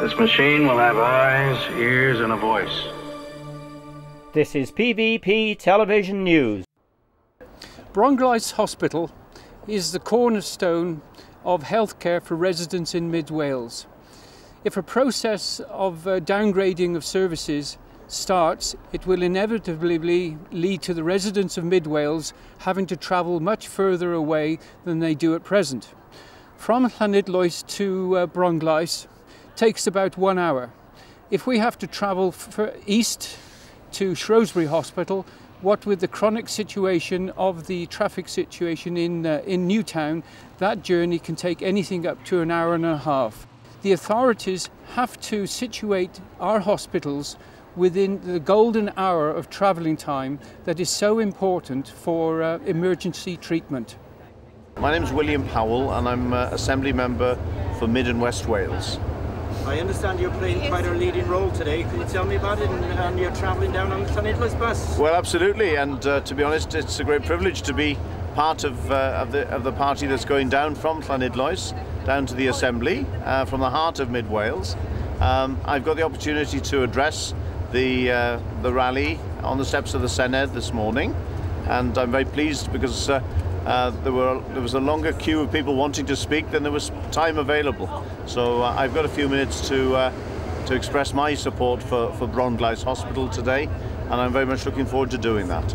This machine will have eyes, ears, and a voice. This is PVP Television News. Bronglais Hospital is the cornerstone of healthcare for residents in Mid Wales. If a process of downgrading of services starts, it will inevitably lead to the residents of Mid Wales having to travel much further away than they do at present. From Llanidloes to Bronglais takes about 1 hour. If we have to travel east to Shrewsbury Hospital, what with the chronic situation of the traffic situation in Newtown, that journey can take anything up to 1.5 hours. The authorities have to situate our hospitals within the golden hour of travelling time that is so important for emergency treatment. My name is William Powell and I'm Assembly Member for Mid and West Wales. I understand you're playing quite a leading role today. Can you tell me about it? And you're travelling down on the Llanidloes bus. Well, absolutely, and to be honest, it's a great privilege to be part of the party that's going down from Llanidloes down to the Assembly, from the heart of Mid Wales. I've got the opportunity to address the rally on the steps of the Senedd this morning, and I'm very pleased because there was a longer queue of people wanting to speak than there was time available. So I've got a few minutes to express my support for Bronglais Hospital today, and I'm very much looking forward to doing that.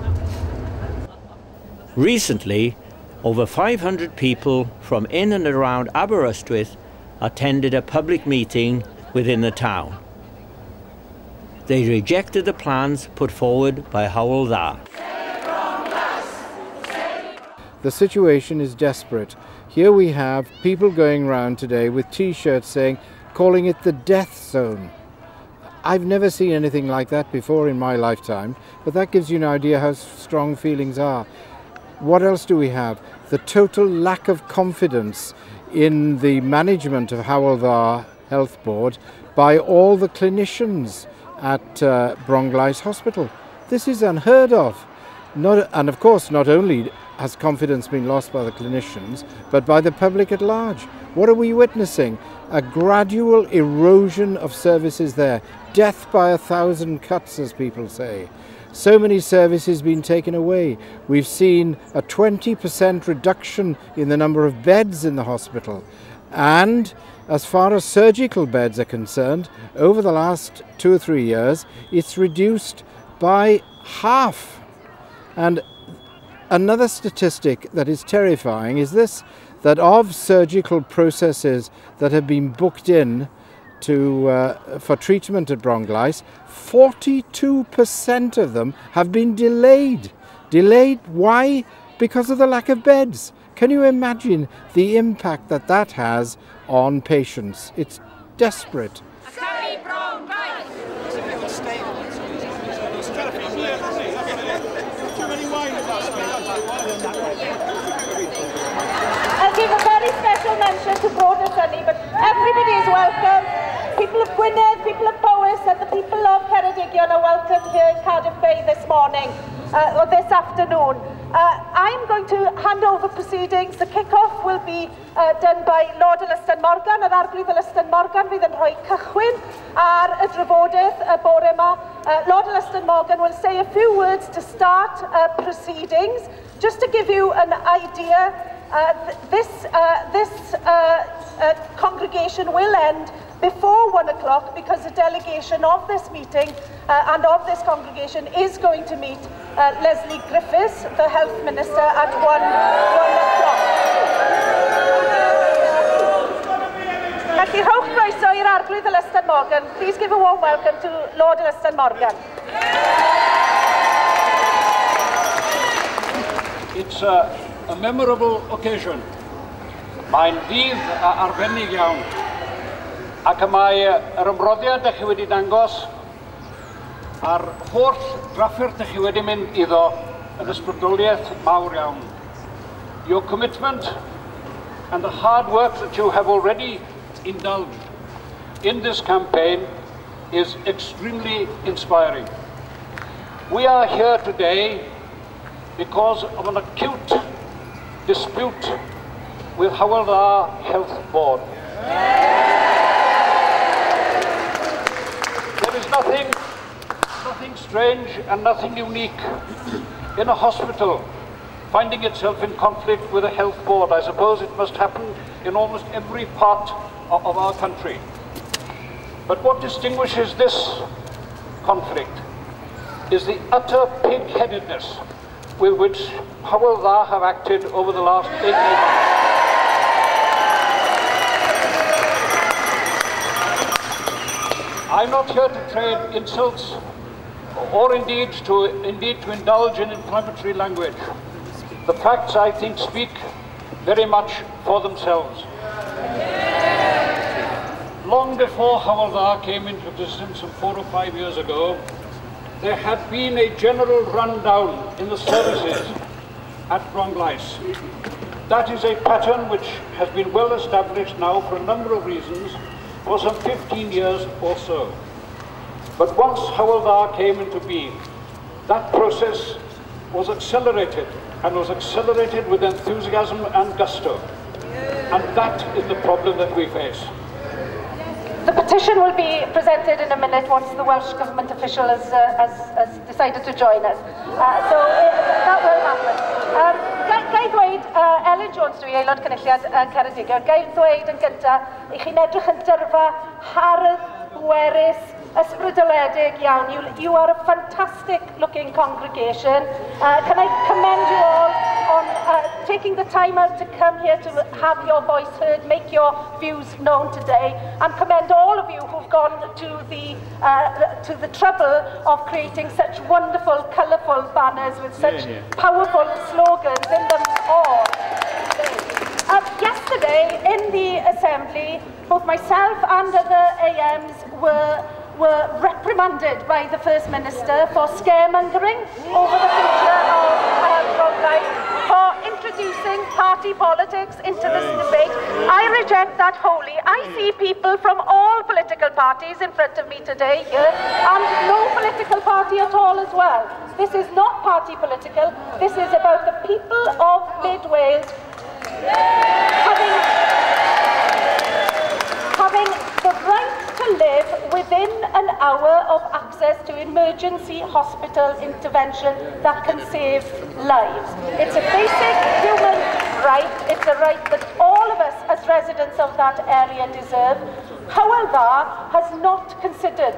Recently, over 500 people from in and around Aberystwyth attended a public meeting within the town. They rejected the plans put forward by Hywel Dda. The situation is desperate. Here we have people going around today with t-shirts calling it the death zone. I've never seen anything like that before in my lifetime, but that gives you an idea how strong feelings are. What else do we have? The total lack of confidence in the management of Hywel Dda Health Board by all the clinicians at Bronglais Hospital. This is unheard of. And of course, not only has confidence been lost by the clinicians, but by the public at large. What are we witnessing? A gradual erosion of services there. Death by 1,000 cuts, as people say. So many services being taken away. We've seen a 20% reduction in the number of beds in the hospital. And as far as surgical beds are concerned, over the last 2 or 3 years, it's reduced by half. And another statistic that is terrifying is this, that of surgical processes that have been booked in for treatment at Bronglais, 42% of them have been delayed. Delayed, why? Because of the lack of beds. Can you imagine the impact that that has on patients? It's desperate. I'll give a very special mention to Broad and Sunny, but everybody is welcome. People of Gwynedd, people of Powys, and the people of Ceredigion are welcome here in Cardiff Bay this morning, or this afternoon. I'm going to hand over proceedings. The kick-off will be done by Lord Ylyston Morgan, yr arglwydd Ylyston Morgan fydd yn rhoi cychwyn ar y drafodaeth y bore yma. Lord Ylyston Morgan will say a few words to start proceedings. Just to give you an idea, this congregation will end before 1 o'clock because a delegation of this meeting and of this congregation is going to meet Leslie Griffiths, the Health Minister, at 1 o'clock. Felly, rhowch croeso i'r arglwydd Ylyston Morgan. Please give a warm welcome to Lord Ylyston Morgan. It's a memorable occasion. Mae'n ddydd arbennig iawn. Ac mae yr ymroddiad ych chi wedi dangos a'r holl drafferth ych chi wedi mynd iddo yn ysbrydoliaeth mawr iawn. Your commitment and the hard work that you have already indulged in this campaign is extremely inspiring. We are here today because of an acute dispute with Hywel Dda Health Board. strange and nothing unique. In a hospital, finding itself in conflict with a health board, I suppose it must happen in almost every part of our country. But what distinguishes this conflict is the utter pig-headedness with which Hywel Dda have acted over the last 18 months. I'm not here to trade insults or indeed to indulge in inflammatory language. The facts, I think, speak very much for themselves. Long before Hywel Dda came into existence some 4 or 5 years ago, there had been a general rundown in the services at Bronglais. That is a pattern which has been well established now for a number of reasons for some 15 years or so. But once Hywel Dda came into being, that process was accelerated, and was accelerated with enthusiasm and gusto. And that is the problem that we face. The petition will be presented in a minute once the Welsh Government official has decided to join us. So that will happen. Gai ddweud, Ellen Jones dwi, aelod cynulliad Ceredigion, gai ddweud yn gyntaf, i chi'n edrych yn dyrfa hardd, pwerus, ysbrydoledig iawn. You are a fantastic looking congregation. Can I commend you all on taking the time out to come here to have your voice heard, make your views known today, and commend all of you who've gone to the trouble of creating such wonderful, colourful banners with such powerful slogans in them all. Yesterday in the Assembly, both myself and other AMs were reprimanded by the First Minister for scaremongering over the future of Bronglais, for introducing party politics into this debate. I reject that wholly. I see people from all political parties in front of me today here, and no political party at all as well. This is not party political. This is about the people of Mid Wales having the right to live within an hour of access to emergency hospital intervention that can save lives. It's a basic human right. It's a right that all of us as residents of that area deserve. Hywel Dda has not considered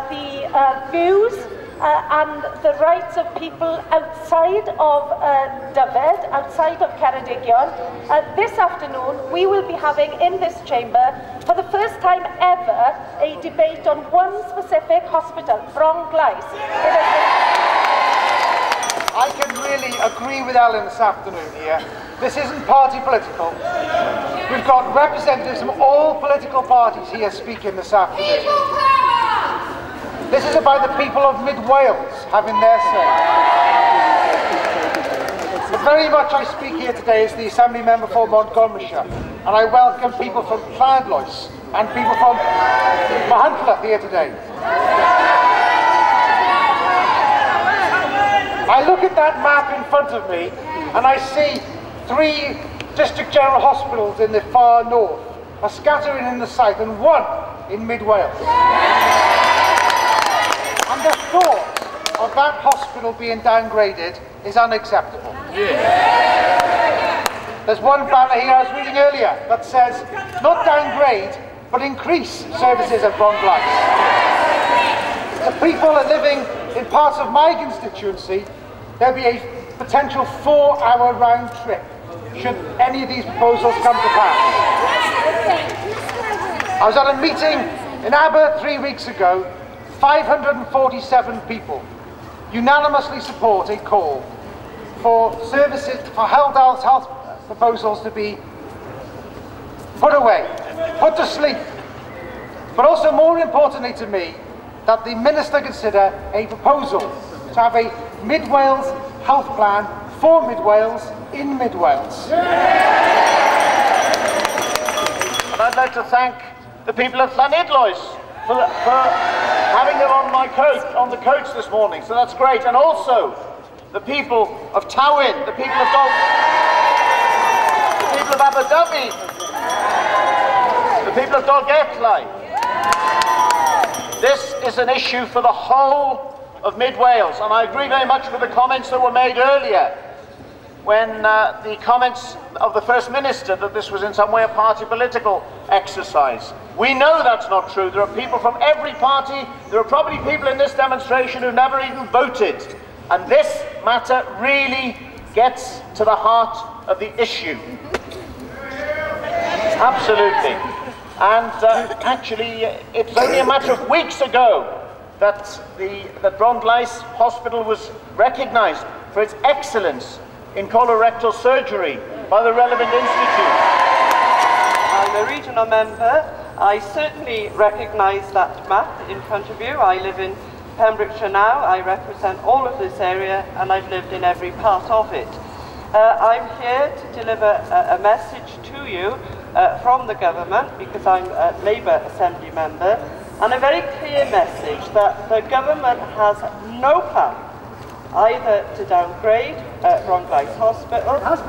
the views and the rights of people outside of Dyfed, outside of Ceredigion. This afternoon, we will be having in this chamber, for the first time ever, a debate on one specific hospital, Bronglais. I can really agree with Alan this afternoon here. This isn't party political. We've got representatives from all political parties here speaking this afternoon. This is about the people of Mid Wales having their say. But very much I speak here today as the Assembly Member for Montgomeryshire, and I welcome people from Llanidloes and people from Machynlleth here today. I look at that map in front of me and I see 3 district general hospitals in the far north, a scattering in the south, and 1 in Mid Wales. And the thought of that hospital being downgraded is unacceptable. There's one banner here I was reading earlier that says, not downgrade, but increase services at Bronglais. The people are living in parts of my constituency, there'll be a potential 4-hour round trip should any of these proposals come to pass. I was at a meeting in Aber 3 weeks ago. 547 people unanimously support a call for services, for health proposals to be put away, put to sleep. But also more importantly to me, that the Minister consider a proposal to have a Mid Wales health plan for Mid Wales in Mid Wales. And I'd like to thank the people of Llanidloes for having them on the coach this morning, so that's great. And also the people of Tywyn, the people of Aberystwyth, the people of Dolgellau. This is an issue for the whole of Mid Wales, and I agree very much with the comments that were made earlier when the comments of the First Minister that this was in some way a party political exercise. We know that's not true. There are people from every party. There are probably people in this demonstration who never even voted. And this matter really gets to the heart of the issue. Absolutely. And actually, it's only a matter of weeks ago that Bronglais Hospital was recognised for its excellence in colorectal surgery by the relevant institute. I'm a regional member. I certainly recognise that map in front of you. I live in Pembrokeshire now. I represent all of this area and I've lived in every part of it. I'm here to deliver a message to you from the government because I'm a Labour Assembly member, and a very clear message that the government has no plan either to downgrade Bronglais Hospital, has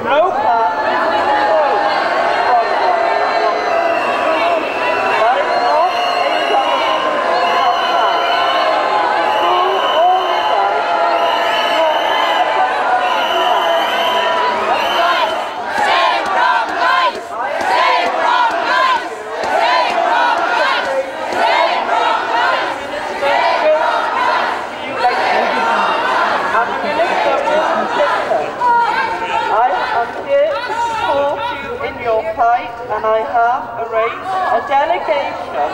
no plan and I have arranged a delegation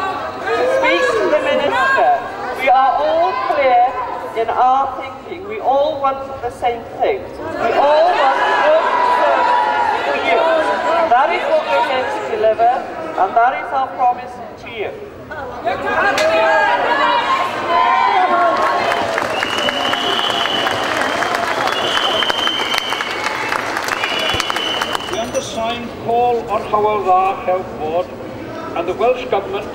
to speak to the Minister. We are all clear in our thinking. We all want the same thing. We all want good services for you. That is what we're here to deliver, and that is our promise to you. Signed call on Hywel Dda Health Board and the Welsh Government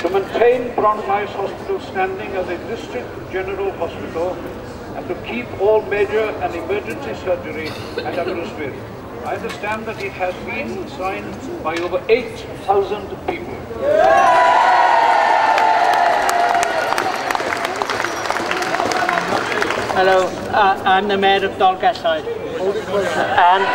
to maintain Bronglais Hospital standing as a District General Hospital and to keep all major and emergency surgery at Aberystwyth. I understand that it has been signed by over 8,000 people. Hello, I'm the Mayor of Bronglais, and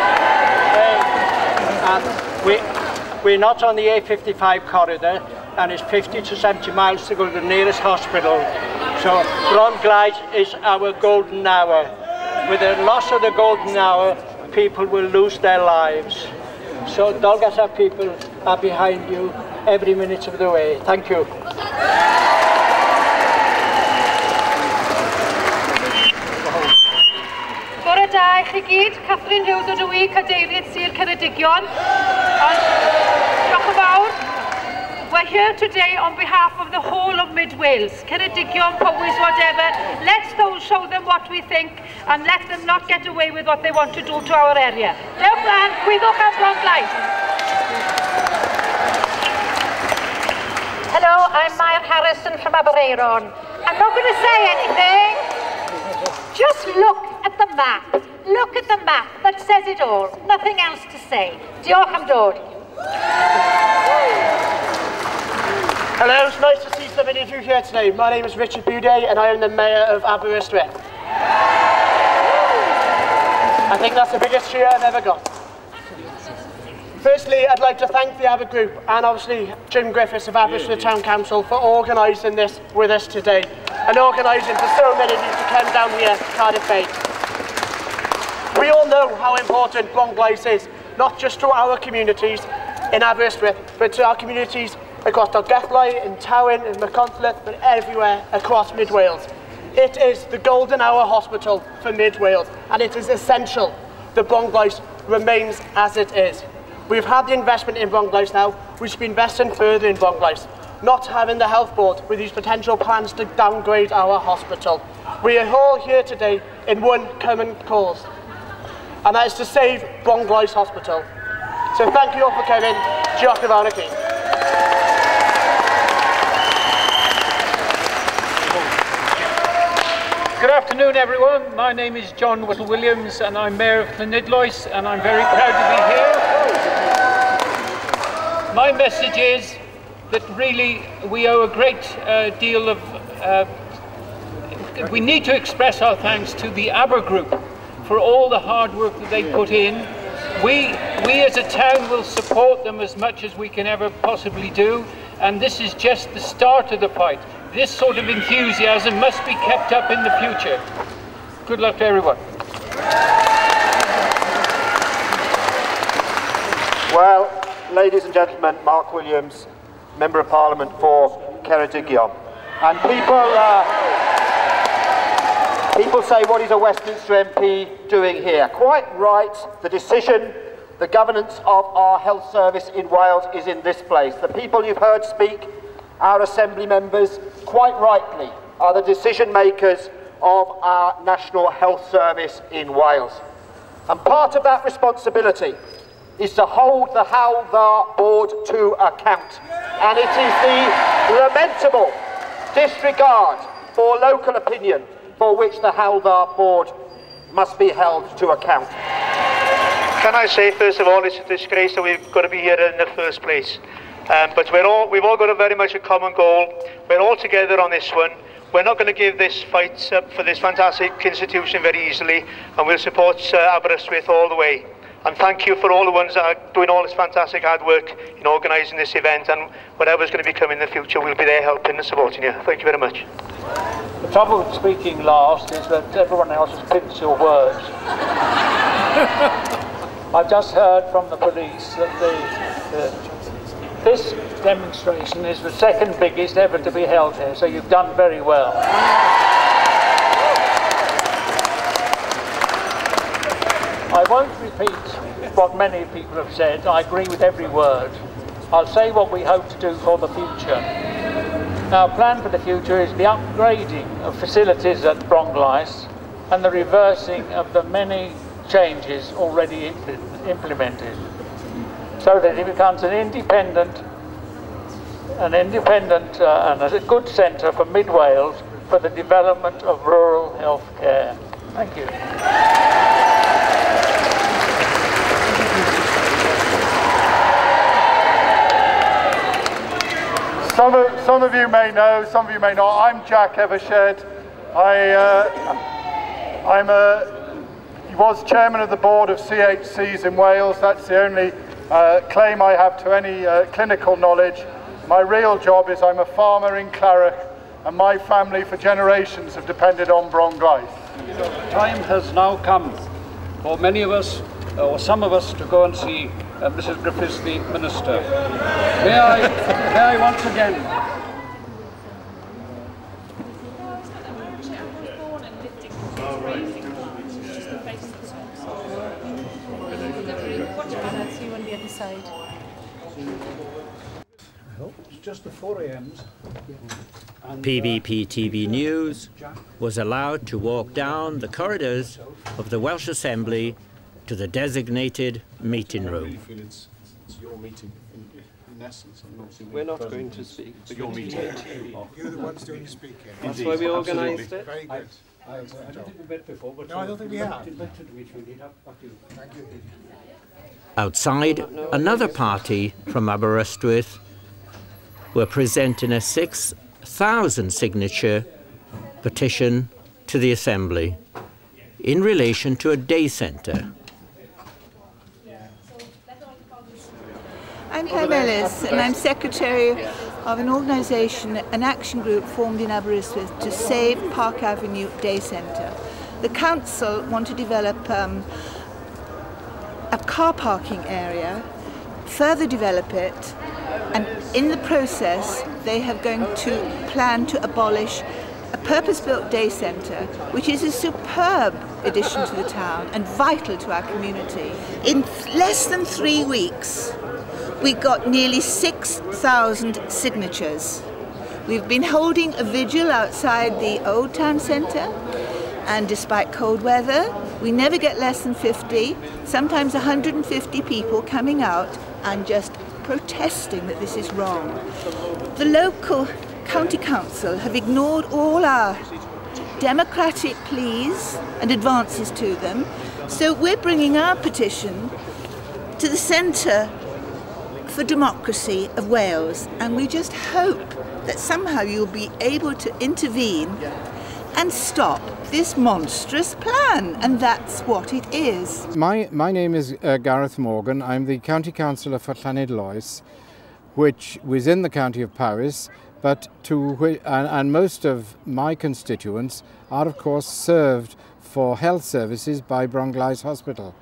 we're not on the A55 corridor, and it's 50 to 70 miles to go to the nearest hospital. So Bronglais is our golden hour. With the loss of the golden hour, people will lose their lives. So Bronglais people are behind you every minute of the way. Thank you. Bore da I chi gyd, Catherine Hughes o Dwi, Cadeirydd Sir Ceredigion. Diolch yn fawr. We're here today on behalf of the whole of Mid Wales, Ceredigion, Powys, whatever. Let's show them what we think and let them not get away with what they want to do to our area. Diolch yn gwyddwch am Bronglais. Hello, I'm Maya Harrison from Aberystwyth. I'm not going to say anything. Just look at the map. Look at the map. That says it all. Nothing else to say. Diolch am dod. Hello, it's nice to see so many of you here today. My name is Richard Dda and I am the Mayor of Aberystwyth. I think that's the biggest cheer I've ever got. Firstly, I'd like to thank the Aber Group and obviously Jim Griffiths of Aberystwyth Town Council for organising this with us today and organising for so many of you to come down here to Cardiff Bay. We all know how important Bronglais is, not just to our communities in Aberystwyth, but to our communities across Dolgellau, in Tywyn, in Machynlleth, but everywhere across Mid Wales. It is the golden hour hospital for Mid Wales, and it is essential that Bronglais remains as it is. We've had the investment in Bronglais now, we should be investing further in Bronglais, not having the health board with these potential plans to downgrade our hospital. We are all here today in one common cause, and that is to save Bronglais Hospital. So thank you all for coming. Diolch yn fawr i chi. Good afternoon, everyone. My name is John Whittle-Williams and I'm Mayor of Llanidloes, and I'm very proud to be here. My message is that really we owe a great deal of we need to express our thanks to the Aber Group for all the hard work that they put in. We as a town will support them as much as we can ever possibly do, and this is just the start of the fight. This sort of enthusiasm must be kept up in the future. Good luck to everyone. Well, ladies and gentlemen, Mark Williams, Member of Parliament for Ceredigion. And people say, what is a Westminster MP doing here? Quite right, the decision, the governance of our health service in Wales is in this place. The people you've heard speak, our Assembly members, quite rightly, are the decision makers of our National Health Service in Wales. And part of that responsibility is to hold the Hywel Dda board to account. And it is the lamentable disregard for local opinion for which the Hywel Dda board must be held to account. Can I say, first of all, it's a disgrace that we've got to be here in the first place. But we've all got very much a common goal. We're all together on this one. We're not going to give this fight up for this fantastic institution very easily, and we'll support Aberystwyth all the way. And thank you for all the ones that are doing all this fantastic hard work in organising this event, and whatever's going to be coming in the future, we'll be there helping and supporting you. Thank you very much. The trouble with speaking last is that everyone else has picked your words. I've just heard from the police that this demonstration is the second biggest ever to be held here, so you've done very well. I won't repeat what many people have said. I agree with every word. I'll say what we hope to do for the future. Our plan for the future is the upgrading of facilities at Bronglais and the reversing of the many changes already implemented, so that it becomes an independent and a good centre for Mid Wales for the development of rural health care. Thank you. Some of you may know, some of you may not. I'm Jack Evershed. He was chairman of the board of CHCs in Wales. That's the only claim I have to any clinical knowledge. My real job is I'm a farmer in Claret, and my family for generations have depended on Bronglais. Time has now come for many of us, or some of us, to go and see Mrs. Griffiths, the Minister. May I once again It's just the 4 a.m s. PVPTV News was allowed to walk down the corridors of the Welsh Assembly to the designated meeting room. It's your meeting in essence. We're not going to speak. It's your meeting. You're the ones doing the speaking. That's why we organised it. Very good. I don't think we met before, but no, I don't think we have. Thank you. Outside, another party from Aberystwyth were presenting a 6,000 signature petition to the Assembly in relation to a day centre. I'm Pam Ellis, and I'm secretary of an organisation, an action group formed in Aberystwyth to save Park Avenue Day Centre. The council want to develop a car parking area, further develop it, and in the process they have going to plan to abolish a purpose-built day centre, which is a superb addition to the town and vital to our community. In less than 3 weeks, we got nearly 6,000 signatures. We've been holding a vigil outside the Old Town Centre, and despite cold weather, we never get less than 50, sometimes 150 people coming out and just protesting that this is wrong. The local county council have ignored all our democratic pleas and advances to them, so we're bringing our petition to the Centre for Democracy of Wales, and we just hope that somehow you'll be able to intervene and stop this monstrous plan, and that's what it is. My name is Gareth Morgan. I'm the County Councillor for Llanidloes, which was in the County of Powys, but and most of my constituents are of course served for health services by Bronglais Hospital.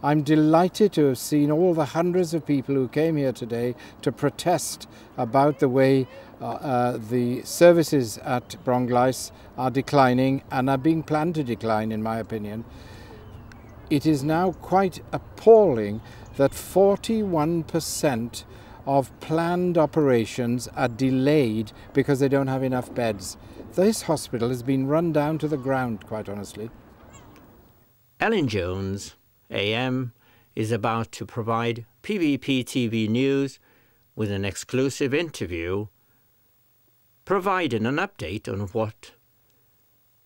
I'm delighted to have seen all the hundreds of people who came here today to protest about the way the services at Bronglais are declining and are being planned to decline, in my opinion. It is now quite appalling that 41% of planned operations are delayed because they don't have enough beds. This hospital has been run down to the ground, quite honestly. Ellen Jones, AM, is about to provide PVPTV News with an exclusive interview, providing an update on what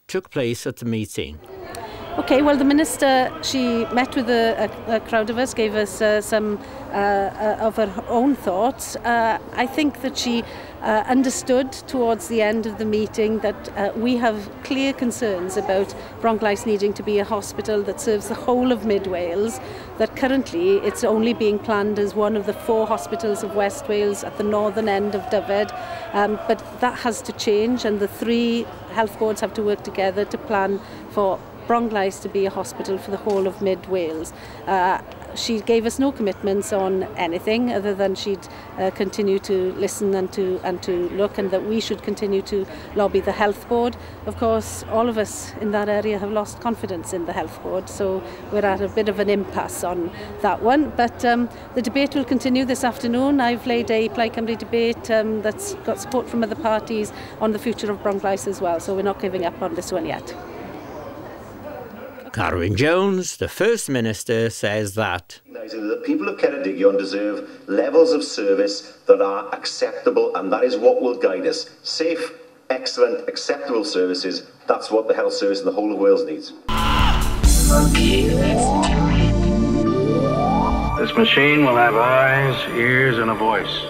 took place at the meeting. Okay, well, the Minister, she met with a crowd of us, gave us some of her own thoughts. I think that she understood towards the end of the meeting that we have clear concerns about Bronglais needing to be a hospital that serves the whole of Mid Wales, that currently it's only being planned as one of the 4 hospitals of West Wales at the northern end of Dyfed, but that has to change, and the 3 health boards have to work together to plan for Bronglais to be a hospital for the whole of Mid Wales. She gave us no commitments on anything other than she'd continue to listen and to look, and that we should continue to lobby the health board. Of course, all of us in that area have lost confidence in the health board, so we're at a bit of an impasse on that one. But the debate will continue this afternoon. I've laid a Plaid Cymru debate that's got support from other parties on the future of Bronglais as well, so we're not giving up on this one yet. Carwyn Jones, the First Minister, says that the people of Ceredigion deserve levels of service that are acceptable, and that is what will guide us. Safe, excellent, acceptable services. That's what the health service in the whole of Wales needs. This machine will have eyes, ears, and a voice.